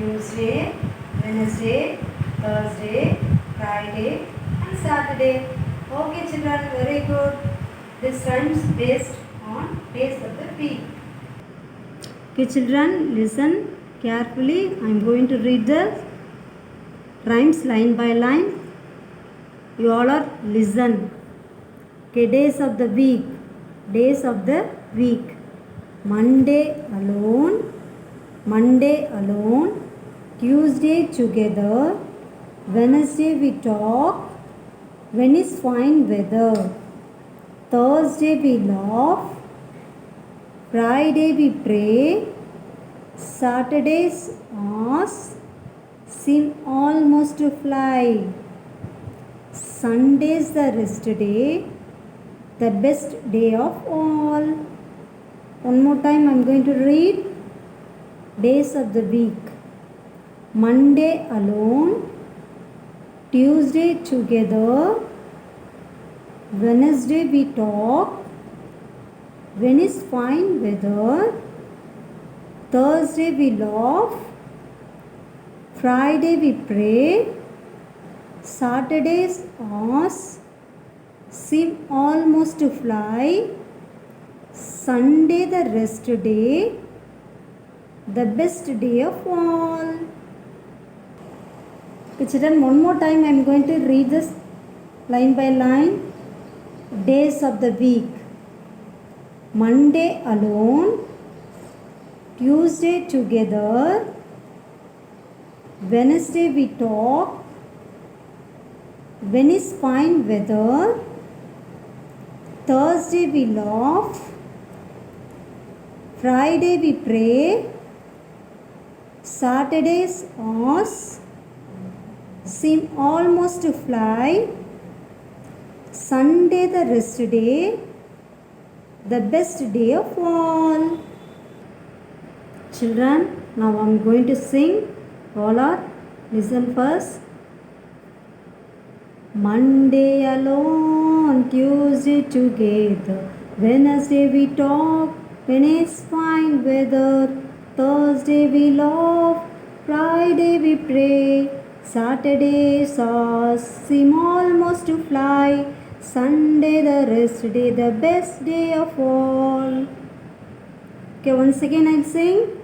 Tuesday, Wednesday, Thursday, Friday and Saturday. Okay children, very good. This rhymes based on days of the week. Okay children, listen carefully. I am going to read the rhymes line by line. You all are listen. Okay, days of the week. Days of the week. Monday alone. Monday alone. Tuesday together. Wednesday we talk. When is fine weather. Thursday we laugh. Friday we pray. Saturdays ask. Seem almost to fly. Sunday's the rest day. The best day of all. One more time I am going to read. Days of the week. Monday alone. Tuesday together. Wednesday we talk. When is fine weather. Thursday we laugh. Friday we pray. Saturdays ask. Seem almost to fly. Sunday the rest day. The best day of all. Okay, children, one more time I am going to read this line by line. Days of the week. Monday alone. Tuesday together. Wednesday we talk. When is fine weather. Thursday we laugh. Friday we pray. Saturdays ask. Seem almost to fly. Sunday the rest day. The best day of all. Children, now I am going to sing. All are listen first. Monday alone, Tuesday together. Wednesday we talk. When it's fine weather. Thursday we laugh. Friday we pray. Saturdays seem almost to fly. Sunday the rest day, the best day of all. Okay, once again I'll sing.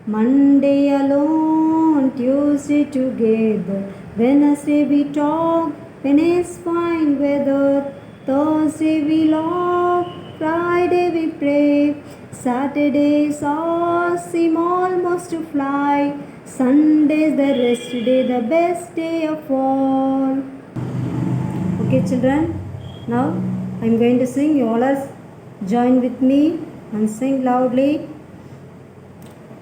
Monday alone, Tuesday together. Wednesday we talk. When it's fine weather. Thursday we laugh. Friday we pray. Saturdays seem almost to fly. Sunday's the rest day, the best day of all. Okay children, now I am going to sing. You all are join with me and sing loudly.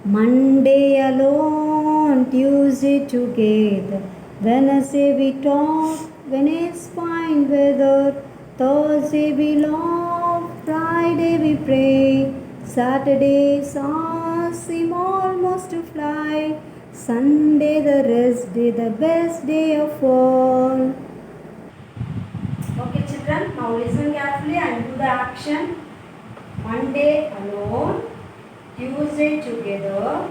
Monday alone, Tuesday together. Wednesday we talk. When it's fine weather. Thursday we laugh. Friday we pray. Saturdays seem almost to fly. Sunday the rest day, the best day of all. Okay children, now listen carefully and do the action. Monday alone. Tuesday together.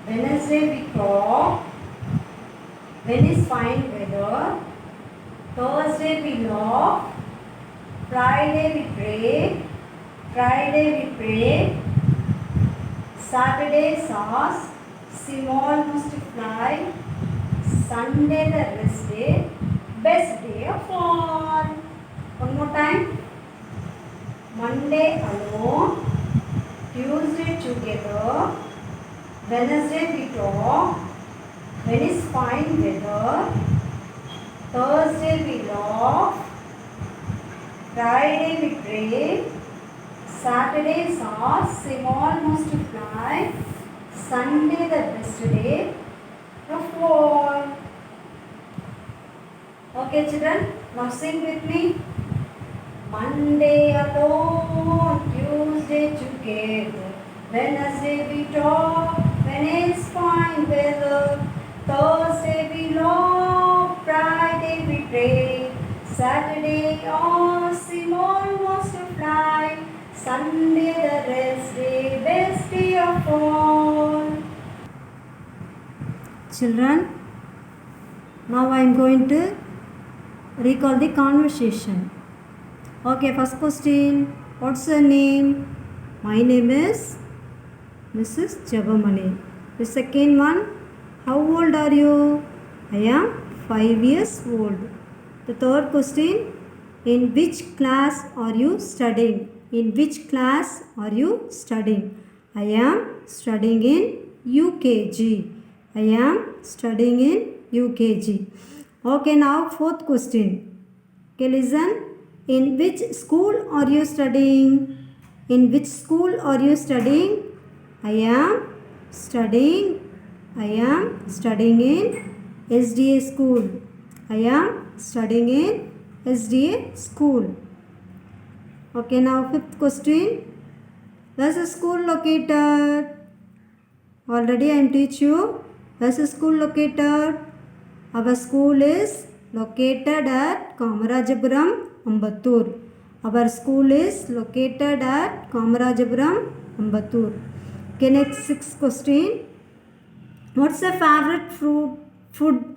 Wednesday we talk. When is fine weather. Thursday we laugh. Friday we pray. Friday we pray. Saturday ask. Seem almost to fly. Sunday the rest day. Best day of all. One more time. Monday alone. Tuesday together. Wednesday we talk. When is fine weather. Thursday we laugh. Friday we pray. Saturday seem almost to fly. Sunday the best day of all. Okay children, now sing with me. Monday alone, Tuesday together. Wednesday we talk. When it's fine weather. Thursday we laugh. Friday we pray. Saturday seem almost to fly. Sunday the rest day, best day of all. Children, now I am going to recall the conversation. Okay, first question. What's your name? My name is Mrs. Jabamani. The second one. How old are you? I am 5 years old. The third question. In which class are you studying? In which class are you studying? I am studying in UKG. I am studying in UKG. Okay, now fourth question. Okay, listen. In which school are you studying? In which school are you studying? I am studying in SDA school. I am studying in SDA school. Okay, now fifth question. Where's the school located? Already I am teach you. Where's the school located? Our school is located at Kamarajapuram, Ambattur. Our school is located at Kamarajapuram, Ambattur. Okay, next sixth question. What's your favorite food?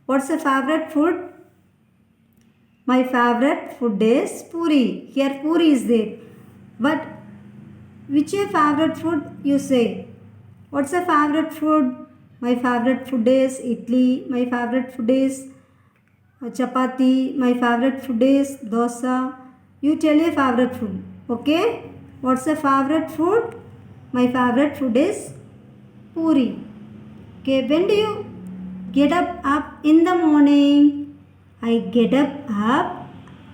What's your favorite food? My favorite food is puri. Here puri is there. But which your favorite food you say? What's your favorite food? My favorite food is idli. My favorite food is chapati. My favorite food is dosa. You tell your favorite food. Okay? What's your favorite food? My favorite food is puri. Okay, when do you get up in the morning? I get up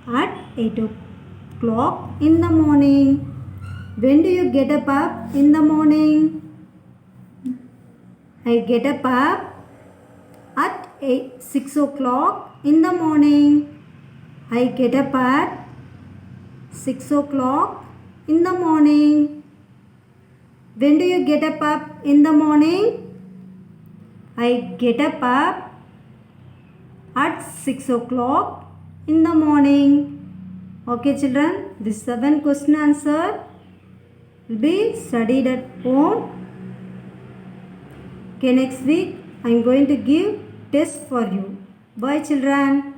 at 8 o'clock in the morning. When do you get up in the morning? I get up at 6 o'clock in the morning. I get up at 6 o'clock in the morning. When do you get up in the morning? I get up at 6 o'clock in the morning. Okay, children, this 7 question answer will be studied at home. Okay, next week I am going to give test for you. Bye, children.